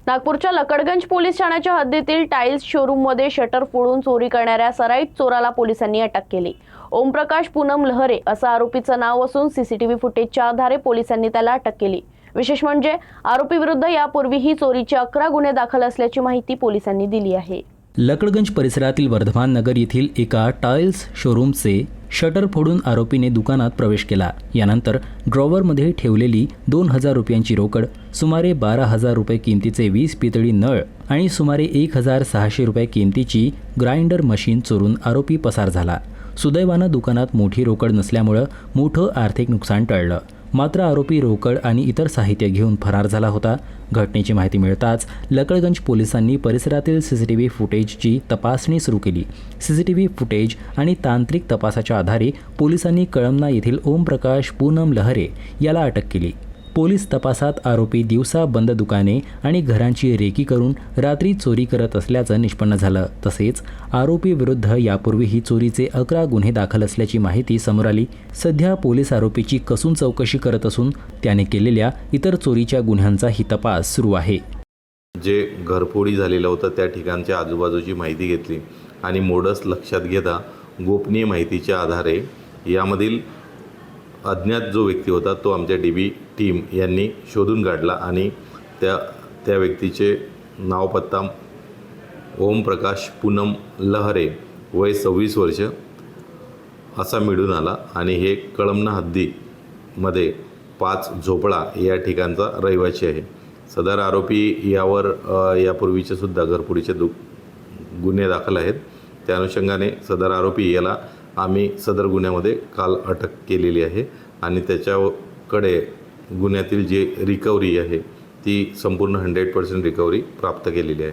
नागपूरच्या लकडगंज पोलीस ठाण्याच्या हद्दीतील टाइल्स शोरूममध्ये शटर फोडून चोरी करणाऱ्या सराईत चोराला पोलिसांनी अटक केली। ओमप्रकाश पूनम लहरे असं आरोपीचं नाव असून सीसीटीव्ही फुटेजच्या आधारे पोलिसांनी त्याला अटक केली। विशेष म्हणजे आरोपी विरुद्ध यापूर्वीही चोरीचे 11 गुन्हे दाखल असल्याची माहिती पोलिसांनी दिली आहे। लकडगंज परिसरातील वर्धमान नगर येथील एका टाइल्स शोरूमचे शटर फोडून आरोपीने दुकानात प्रवेश केला। यानंतर ड्रॉवरमध्ये ठेवलेली 2000 रुपयांची रोकड, सुमारे 12,000 रुपये किमतीचे 20 पितळी नळ आणि सुमारे 1,600 रुपये किमतीची ग्राइंडर मशीन चोरून आरोपी पसार झाला। सुदैवानं दुकानात मोठी रोकड नसल्यामुळे मोठं आर्थिक नुकसान टळलं। मात्र आरोपी रोकड आणि इतर साहित्य घेऊन फरार झाला होता। घटनेची माहिती मिळताच लकडगंज पोलिसांनी परिसरातील सीसीटीव्ही फुटेजची तपासणी सुरू केली। सीसीटीव्ही फुटेज आणि तांत्रिक तपासाच्या आधारे पोलिसांनी कळमना येथील ओमप्रकाश पूनम लहरे याला अटक केली। पोलीस तपासात आरोपी दिवसा बंद दुकाने आणि घरांची रेकी करून रात्री चोरी करत असल्याचं निष्पन्न झालं। तसेच आरोपी विरुद्ध यापूर्वीही चोरीचे 11 गुन्हे दाखल असल्याची माहिती समोर आली। सध्या पोलीस आरोपीची कसून चौकशी करत असून त्याने केलेल्या इतर चोरीच्या गुन्ह्यांचाही तपास सुरू आहे। जे घरफोडी झालेलं होतं त्या ठिकाणच्या आजूबाजूची माहिती घेतली आणि मोडस लक्षात घेता गोपनीय माहितीच्या आधारे यामधील अज्ञात जो व्यक्ती होता तो आमच्या DB टीम यांनी शोधून काढला आणि त्या व्यक्तीचे नाव पत्ता ओमप्रकाश पूनम लहरे, वय 26 वर्ष असा मिळून आला आणि हे कळमना हद्दीमध्ये 5 झोपळा या ठिकाणचा रहिवासी आहे। सदर आरोपी यावर यापूर्वीचे सुद्धा घरफोडीचे गुन्हे दाखल आहेत। त्या अनुषंगाने सदर आरोपी याला आम्ही सदर गुन्ह्यामध्ये काल अटक केलेली आहे आणि त्याच्याकडे गुन्ह्यातील जी रिकव्हरी आहे ती संपूर्ण 100% रिकव्हरी प्राप्त केलेली आहे।